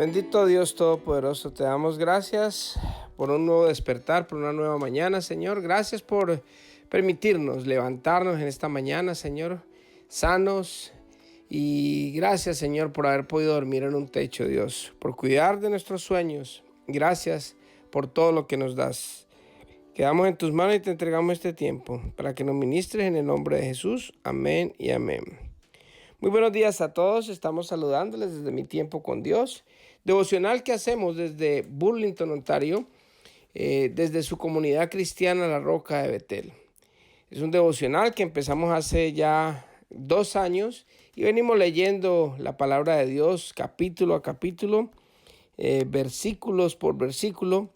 Bendito Dios Todopoderoso, te damos gracias por un nuevo despertar, por una nueva mañana, Señor. Gracias por permitirnos levantarnos en esta mañana, Señor, sanos. Y gracias, Señor, por haber podido dormir en un techo, Dios, por cuidar de nuestros sueños. Gracias por todo lo que nos das. Quedamos en tus manos y te entregamos este tiempo para que nos ministres en el nombre de Jesús. Amén y amén. Muy buenos días a todos, estamos saludándoles desde Mi Tiempo con Dios, devocional que hacemos desde Burlington, Ontario, desde su comunidad cristiana La Roca de Betel. Es un devocional que empezamos hace ya 2 años y venimos leyendo la palabra de Dios capítulo a capítulo, versículos por versículo,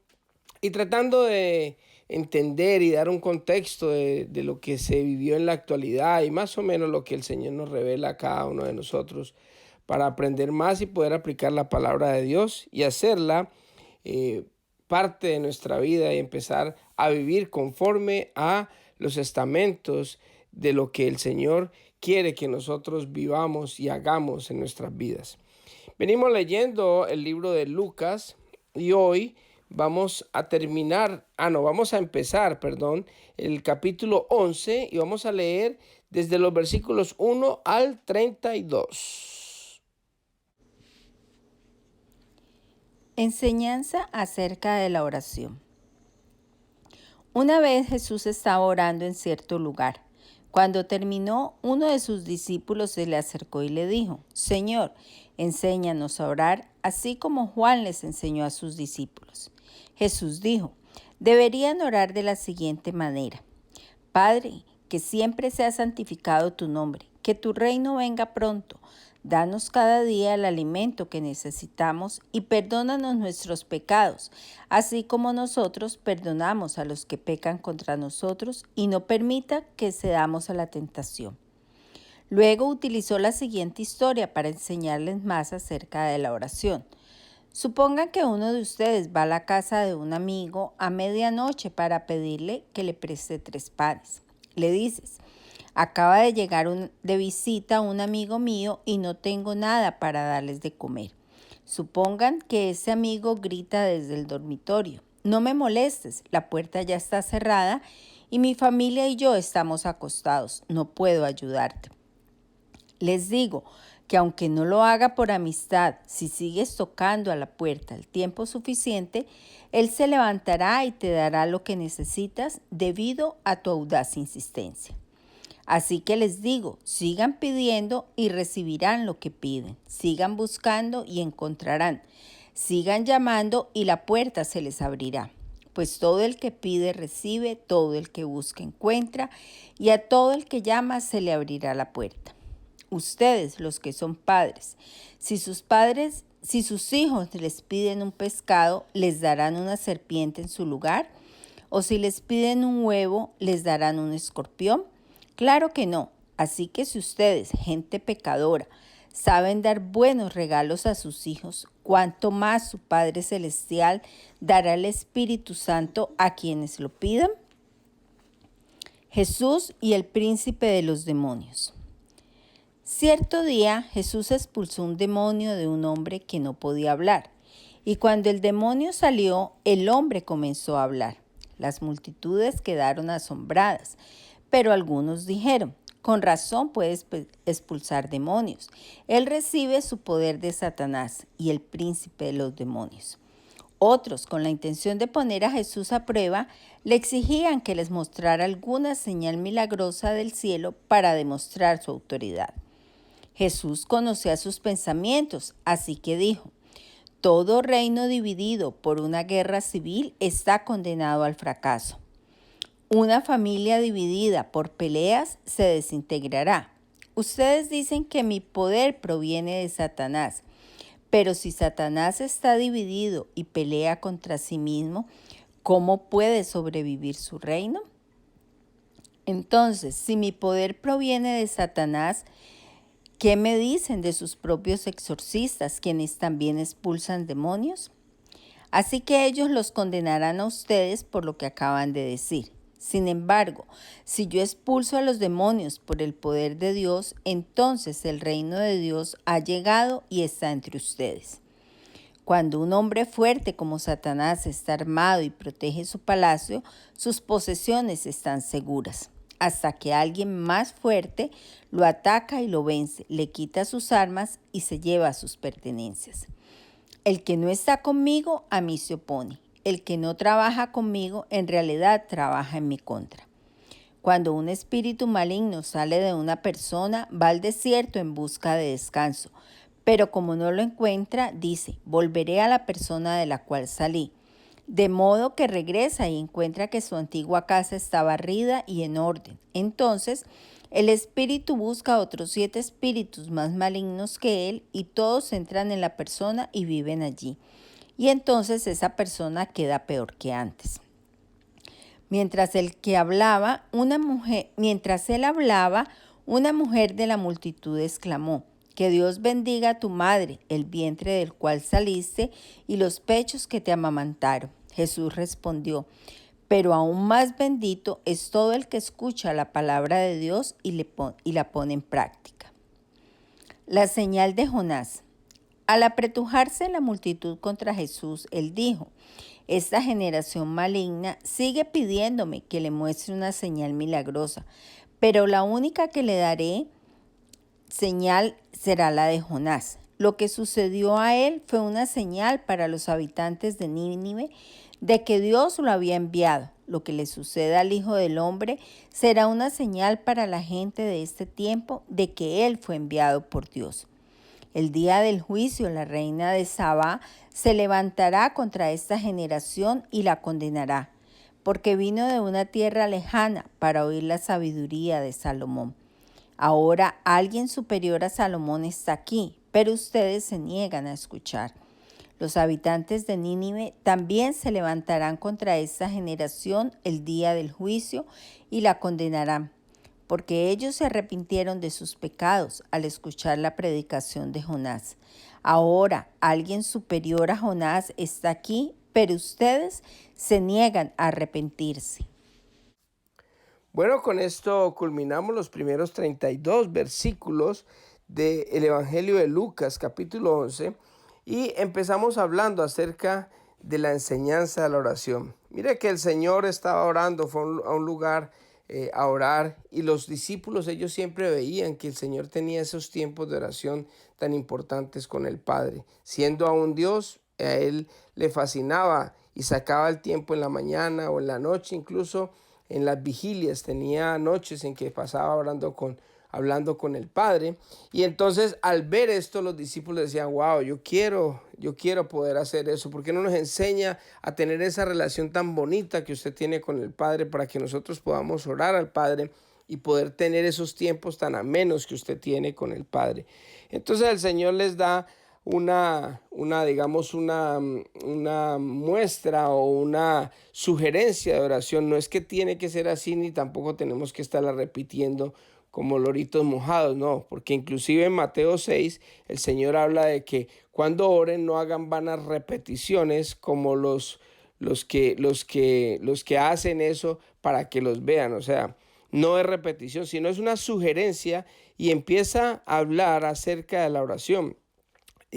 y tratando de entender y dar un contexto de lo que se vivió en la actualidad y más o menos lo que el Señor nos revela a cada uno de nosotros para aprender más y poder aplicar la palabra de Dios y hacerla parte de nuestra vida y empezar a vivir conforme a los estamentos de lo que el Señor quiere que nosotros vivamos y hagamos en nuestras vidas. Venimos leyendo el libro de Lucas y hoy vamos a empezar, el capítulo 11 y vamos a leer desde los versículos 1 al 32. Enseñanza acerca de la oración. Una vez Jesús estaba orando en cierto lugar. Cuando terminó, uno de sus discípulos se le acercó y le dijo: Señor, enséñanos a orar, así como Juan les enseñó a sus discípulos. Jesús dijo: deberían orar de la siguiente manera: Padre, que siempre sea santificado tu nombre, que tu reino venga pronto. Danos cada día el alimento que necesitamos y perdónanos nuestros pecados, así como nosotros perdonamos a los que pecan contra nosotros, y no permita que cedamos a la tentación. Luego utilizó la siguiente historia para enseñarles más acerca de la oración. Supongan que uno de ustedes va a la casa de un amigo a medianoche para pedirle que le preste 3 panes. Le dices: acaba de llegar de visita un amigo mío y no tengo nada para darles de comer. Supongan que ese amigo grita desde el dormitorio: no me molestes, la puerta ya está cerrada y mi familia y yo estamos acostados, no puedo ayudarte. Les digo que aunque no lo haga por amistad, si sigues tocando a la puerta el tiempo suficiente, él se levantará y te dará lo que necesitas debido a tu audaz insistencia. Así que les digo, sigan pidiendo y recibirán lo que piden. Sigan buscando y encontrarán. Sigan llamando y la puerta se les abrirá. Pues todo el que pide recibe, todo el que busca encuentra, y a todo el que llama se le abrirá la puerta. Ustedes, los que son padres, si sus hijos les piden un pescado, ¿les darán una serpiente en su lugar? ¿O si les piden un huevo, les darán un escorpión? Claro que no. Así que si ustedes, gente pecadora, saben dar buenos regalos a sus hijos, ¿cuánto más su Padre Celestial dará el Espíritu Santo a quienes lo pidan? Jesús y el príncipe de los demonios. Cierto día Jesús expulsó un demonio de un hombre que no podía hablar, y cuando el demonio salió, el hombre comenzó a hablar. Las multitudes quedaron asombradas, pero algunos dijeron: con razón puede expulsar demonios. Él recibe su poder de Satanás y el príncipe de los demonios. Otros, con la intención de poner a Jesús a prueba, le exigían que les mostrara alguna señal milagrosa del cielo para demostrar su autoridad. Jesús conocía sus pensamientos, así que dijo: todo reino dividido por una guerra civil está condenado al fracaso. Una familia dividida por peleas se desintegrará. Ustedes dicen que mi poder proviene de Satanás, pero si Satanás está dividido y pelea contra sí mismo, ¿cómo puede sobrevivir su reino? Entonces, si mi poder proviene de Satanás, ¿qué me dicen de sus propios exorcistas, quienes también expulsan demonios? Así que ellos los condenarán a ustedes por lo que acaban de decir. Sin embargo, si yo expulso a los demonios por el poder de Dios, entonces el reino de Dios ha llegado y está entre ustedes. Cuando un hombre fuerte como Satanás está armado y protege su palacio, sus posesiones están seguras, hasta que alguien más fuerte lo ataca y lo vence, le quita sus armas y se lleva sus pertenencias. El que no está conmigo, a mí se opone. El que no trabaja conmigo, en realidad trabaja en mi contra. Cuando un espíritu maligno sale de una persona, va al desierto en busca de descanso. Pero como no lo encuentra, dice, volveré a la persona de la cual salí. De modo que regresa y encuentra que su antigua casa está barrida y en orden. Entonces, el espíritu busca a otros 7 espíritus más malignos que él y todos entran en la persona y viven allí. Y entonces esa persona queda peor que antes. Mientras él hablaba, una mujer de la multitud exclamó, que Dios bendiga a tu madre, el vientre del cual saliste y los pechos que te amamantaron. Jesús respondió, pero aún más bendito es todo el que escucha la palabra de Dios y la pone en práctica. La señal de Jonás. Al apretujarse la multitud contra Jesús, él dijo, esta generación maligna sigue pidiéndome que le muestre una señal milagrosa, pero la única que le daré señal será la de Jonás. Lo que sucedió a él fue una señal para los habitantes de Nínive de que Dios lo había enviado. Lo que le suceda al Hijo del Hombre será una señal para la gente de este tiempo de que él fue enviado por Dios. El día del juicio, la reina de Sabá se levantará contra esta generación y la condenará, porque vino de una tierra lejana para oír la sabiduría de Salomón. Ahora alguien superior a Salomón está aquí, pero ustedes se niegan a escuchar. Los habitantes de Nínive también se levantarán contra esta generación el día del juicio y la condenarán, porque ellos se arrepintieron de sus pecados al escuchar la predicación de Jonás. Ahora alguien superior a Jonás está aquí, pero ustedes se niegan a arrepentirse. Bueno, con esto culminamos los primeros 32 versículos del Evangelio de Lucas, capítulo 11, y empezamos hablando acerca de la enseñanza de la oración. Mire que el Señor estaba orando, fue a un lugar a orar, y los discípulos, ellos siempre veían que el Señor tenía esos tiempos de oración tan importantes con el Padre. Siendo aún Dios, a Él le fascinaba y sacaba el tiempo en la mañana o en la noche, incluso en las vigilias, tenía noches en que pasaba hablando con el Padre. Y entonces al ver esto, los discípulos decían, wow, yo quiero poder hacer eso. ¿Por qué no nos enseña a tener esa relación tan bonita que usted tiene con el Padre, para que nosotros podamos orar al Padre y poder tener esos tiempos tan amenos que usted tiene con el Padre? Entonces el Señor les da una muestra o una sugerencia de oración. No es que tiene que ser así, ni tampoco tenemos que estarla repitiendo como loritos mojados, no, porque inclusive en Mateo 6 el Señor habla de que cuando oren no hagan vanas repeticiones como los que hacen eso para que los vean. O sea, no es repetición, sino es una sugerencia, y empieza a hablar acerca de la oración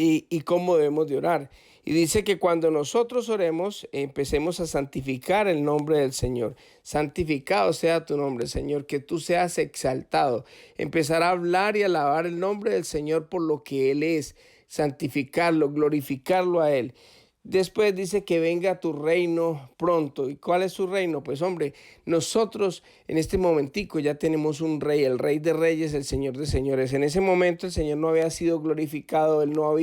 y cómo debemos de orar. Y dice que cuando nosotros oremos, empecemos a santificar el nombre del Señor. Santificado sea tu nombre, Señor, que tú seas exaltado. Empezar a hablar y alabar el nombre del Señor por lo que Él es. Santificarlo, glorificarlo a Él. Después dice que venga tu reino pronto. ¿Y cuál es su reino? Pues hombre, nosotros en este momentico ya tenemos un rey, el Rey de Reyes, el Señor de Señores. En ese momento el Señor no había sido glorificado, Él no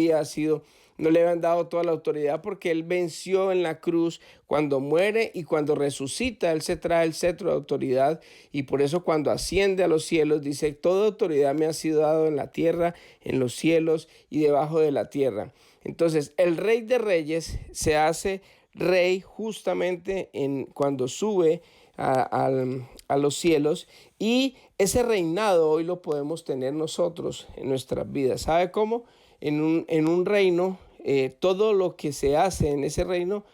le habían dado toda la autoridad, porque Él venció en la cruz cuando muere, y cuando resucita Él se trae el cetro de autoridad, y por eso cuando asciende a los cielos dice, toda autoridad me ha sido dado en la tierra, en los cielos y debajo de la tierra. Entonces el Rey de Reyes se hace rey justamente cuando sube a los cielos, y ese reinado hoy lo podemos tener nosotros en nuestras vidas. ¿Sabe cómo? En un reino, todo lo que se hace en ese reino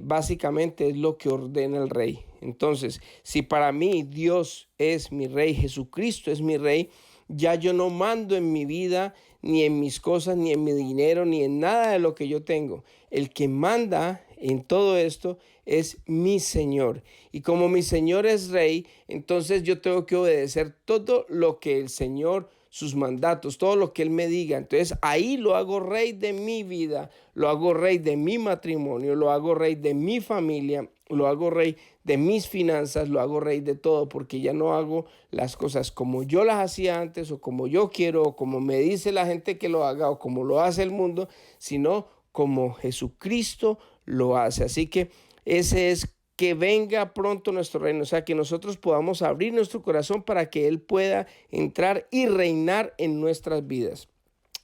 básicamente es lo que ordena el rey. Entonces, si para mí Dios es mi rey, Jesucristo es mi rey, ya yo no mando en mi vida, ni en mis cosas, ni en mi dinero, ni en nada de lo que yo tengo. El que manda en todo esto es mi Señor. Y como mi Señor es rey, entonces yo tengo que obedecer todo lo que el Señor, sus mandatos, todo lo que Él me diga. Entonces ahí lo hago rey de mi vida, lo hago rey de mi matrimonio, lo hago rey de mi familia, lo hago rey de mis finanzas, lo hago rey de todo, porque ya no hago las cosas como yo las hacía antes, o como yo quiero, o como me dice la gente que lo haga, o como lo hace el mundo, sino como Jesucristo lo hace. Así que ese es que venga pronto nuestro reino, o sea, que nosotros podamos abrir nuestro corazón para que Él pueda entrar y reinar en nuestras vidas.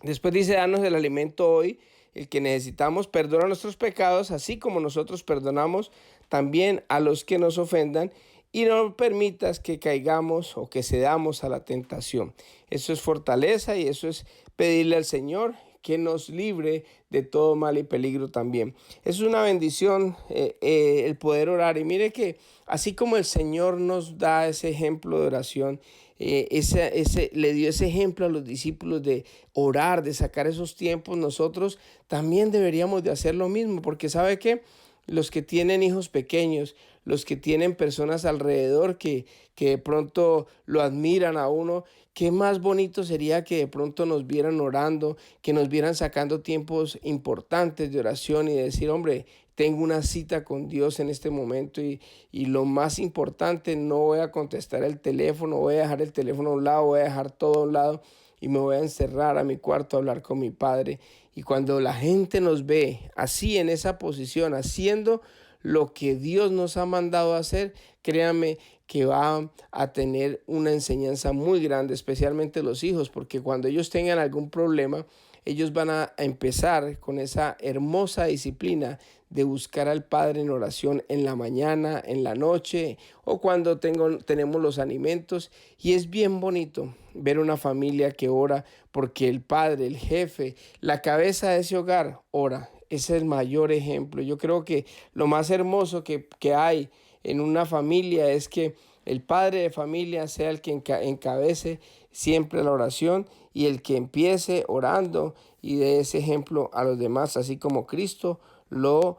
Después dice, danos el alimento hoy, el que necesitamos, perdona nuestros pecados, así como nosotros perdonamos también a los que nos ofendan, y no permitas que caigamos o que cedamos a la tentación. Eso es fortaleza y eso es pedirle al Señor que nos libre de todo mal y peligro también. Es una bendición el poder orar. Y mire que así como el Señor nos da ese ejemplo de oración, le dio ese ejemplo a los discípulos de orar, de sacar esos tiempos, nosotros también deberíamos de hacer lo mismo, porque ¿sabe qué? Los que tienen hijos pequeños, los que tienen personas alrededor que de pronto lo admiran a uno, qué más bonito sería que de pronto nos vieran orando, que nos vieran sacando tiempos importantes de oración y decir, hombre, tengo una cita con Dios en este momento y lo más importante, no voy a contestar el teléfono, voy a dejar el teléfono a un lado, voy a dejar todo a un lado y me voy a encerrar a mi cuarto a hablar con mi Padre. Y cuando la gente nos ve así en esa posición, haciendo lo que Dios nos ha mandado a hacer, créanme que va a tener una enseñanza muy grande, especialmente los hijos, porque cuando ellos tengan algún problema, ellos van a empezar con esa hermosa disciplina de buscar al Padre en oración en la mañana, en la noche o cuando tenemos los alimentos. Y es bien bonito ver una familia que ora porque el padre, el jefe, la cabeza de ese hogar ora. Ese es el mayor ejemplo. Yo creo que lo más hermoso que hay en una familia es que el padre de familia sea el que encabece siempre la oración y el que empiece orando y dé ese ejemplo a los demás, así como Cristo lo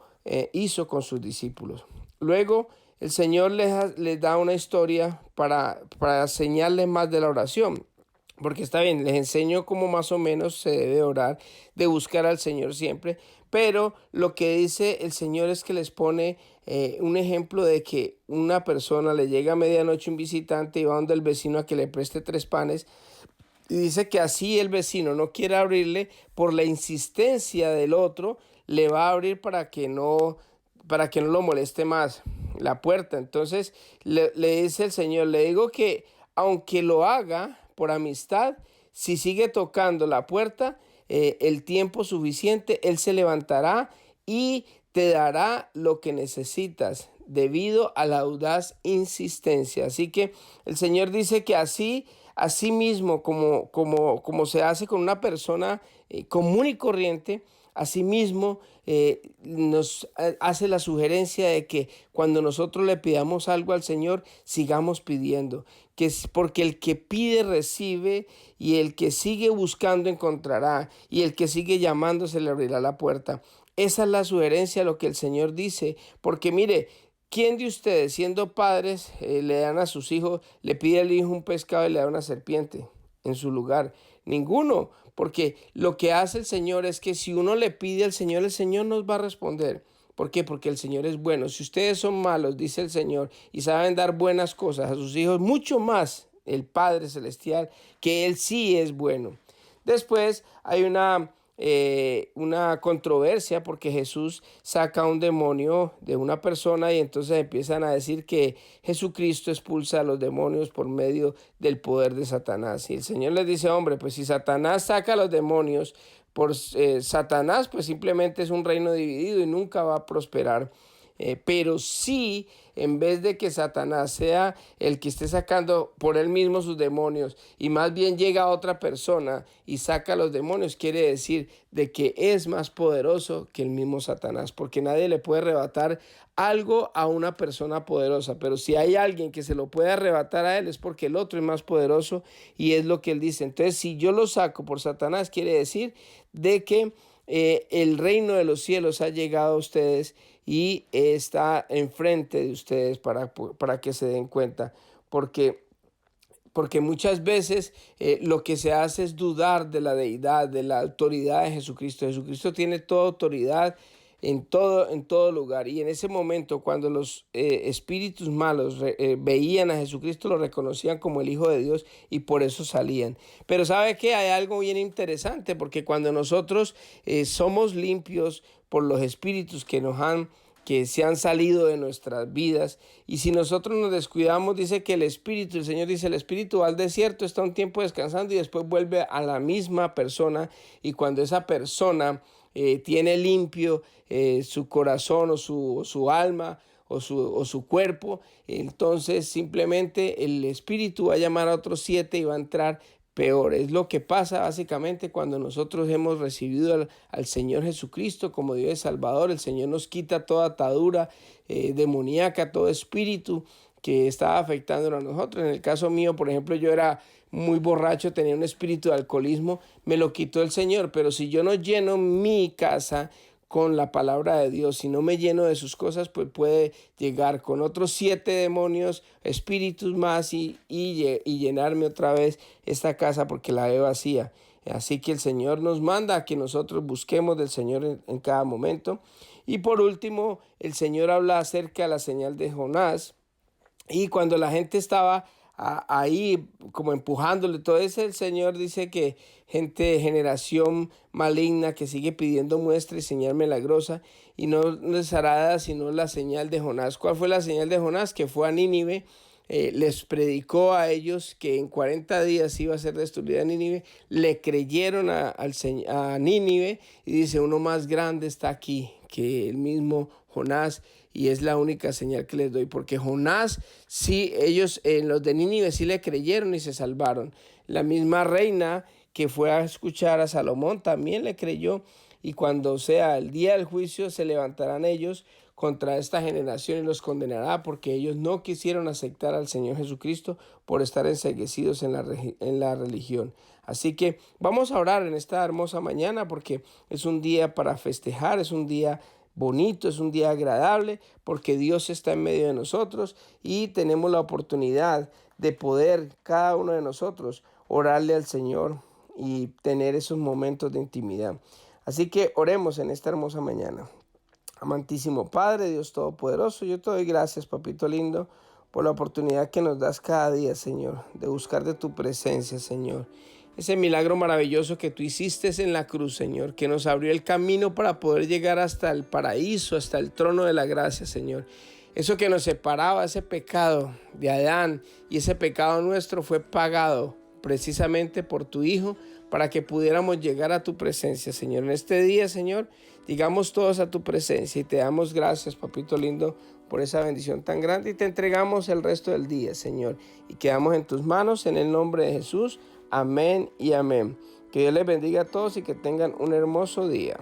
hizo con sus discípulos. Luego el Señor les da una historia para enseñarles más de la oración. Porque está bien, les enseño cómo más o menos se debe orar, de buscar al Señor siempre, pero lo que dice el Señor es que les pone un ejemplo de que una persona le llega a medianoche un visitante y va donde el vecino a que le preste 3 panes y dice que así el vecino no quiere abrirle por la insistencia del otro, le va a abrir para que no lo moleste más la puerta. Entonces le dice el Señor, le digo que aunque lo haga por amistad, si sigue tocando la puerta el tiempo suficiente, Él se levantará y te dará lo que necesitas debido a la audaz insistencia. Así que el Señor dice que así mismo como se hace con una persona común y corriente, asimismo, nos hace la sugerencia de que cuando nosotros le pidamos algo al Señor, sigamos pidiendo, que es porque el que pide recibe y el que sigue buscando encontrará y el que sigue llamando se le abrirá la puerta. Esa es la sugerencia, lo que el Señor dice, porque mire, ¿quién de ustedes, siendo padres, le dan a sus hijos, le pide al hijo un pescado y le da una serpiente en su lugar? Ninguno, porque lo que hace el Señor es que si uno le pide al Señor, el Señor nos va a responder. ¿Por qué? Porque el Señor es bueno. Si ustedes son malos, dice el Señor, y saben dar buenas cosas a sus hijos, mucho más el Padre Celestial, que Él sí es bueno. Después hay una controversia porque Jesús saca un demonio de una persona y entonces empiezan a decir que Jesucristo expulsa a los demonios por medio del poder de Satanás. Y el Señor les dice, hombre, pues si Satanás saca a los demonios por Satanás, pues simplemente es un reino dividido y nunca va a prosperar. pero sí, en vez de que Satanás sea el que esté sacando por él mismo sus demonios y más bien llega otra persona y saca los demonios, quiere decir de que es más poderoso que el mismo Satanás, porque nadie le puede arrebatar algo a una persona poderosa, pero si hay alguien que se lo puede arrebatar a él es porque el otro es más poderoso y es lo que él dice. Entonces, si yo lo saco por Satanás, quiere decir de que el reino de los cielos ha llegado a ustedes y está enfrente de ustedes para que se den cuenta, porque muchas veces lo que se hace es dudar de la deidad, de la autoridad de Jesucristo. Jesucristo tiene toda autoridad en todo lugar. Y en ese momento, cuando los espíritus malos veían a Jesucristo, lo reconocían como el Hijo de Dios y por eso salían. Pero ¿sabe qué? Hay algo bien interesante, porque cuando nosotros somos limpios por los espíritus que se han salido de nuestras vidas. Y si nosotros nos descuidamos, dice que el Señor dice, el espíritu va al desierto, está un tiempo descansando y después vuelve a la misma persona. Y cuando esa persona tiene limpio su corazón o su alma o su cuerpo, entonces simplemente el espíritu va a llamar a otros 7 y va a entrar peor. Es lo que pasa básicamente cuando nosotros hemos recibido al Señor Jesucristo como Dios y Salvador. El Señor nos quita toda atadura demoníaca, todo espíritu que estaba afectándonos a nosotros. En el caso mío, por ejemplo, yo era muy borracho, tenía un espíritu de alcoholismo, me lo quitó el Señor, pero si yo no lleno mi casa con la palabra de Dios, si no me lleno de sus cosas, pues puede llegar con otros 7 demonios, espíritus más y llenarme otra vez esta casa porque la veo vacía. Así que el Señor nos manda a que nosotros busquemos del Señor en cada momento. Y por último, el Señor habla acerca de la señal de Jonás. Y cuando la gente estaba ahí como empujándole todo eso, el Señor dice que gente, generación maligna que sigue pidiendo muestra y señal milagrosa y no les hará nada sino la señal de Jonás. ¿Cuál fue la señal de Jonás? Que fue a Nínive. Les predicó a ellos que en 40 días iba a ser destruida Nínive, le creyeron a Nínive y dice, uno más grande está aquí que el mismo Jonás y es la única señal que les doy, porque Jonás, sí, ellos, los de Nínive sí le creyeron y se salvaron. La misma reina que fue a escuchar a Salomón también le creyó y cuando sea el día del juicio se levantarán ellos contra esta generación y los condenará porque ellos no quisieron aceptar al Señor Jesucristo por estar enceguecidos en la religión. Así que vamos a orar en esta hermosa mañana porque es un día para festejar, es un día bonito, es un día agradable porque Dios está en medio de nosotros y tenemos la oportunidad de poder cada uno de nosotros orarle al Señor y tener esos momentos de intimidad. Así que oremos en esta hermosa mañana. Amantísimo Padre, Dios Todopoderoso, yo te doy gracias, papito lindo, por la oportunidad que nos das cada día, Señor, de buscar de tu presencia, Señor. Ese milagro maravilloso que tú hiciste en la cruz, Señor, que nos abrió el camino para poder llegar hasta el paraíso, hasta el trono de la gracia, Señor. Eso que nos separaba, ese pecado de Adán y ese pecado nuestro fue pagado precisamente por tu Hijo para que pudiéramos llegar a tu presencia, Señor. En este día, Señor, llegamos todos a tu presencia y te damos gracias, papito lindo, por esa bendición tan grande y te entregamos el resto del día, Señor. Y quedamos en tus manos en el nombre de Jesús. Amén y amén. Que Dios les bendiga a todos y que tengan un hermoso día.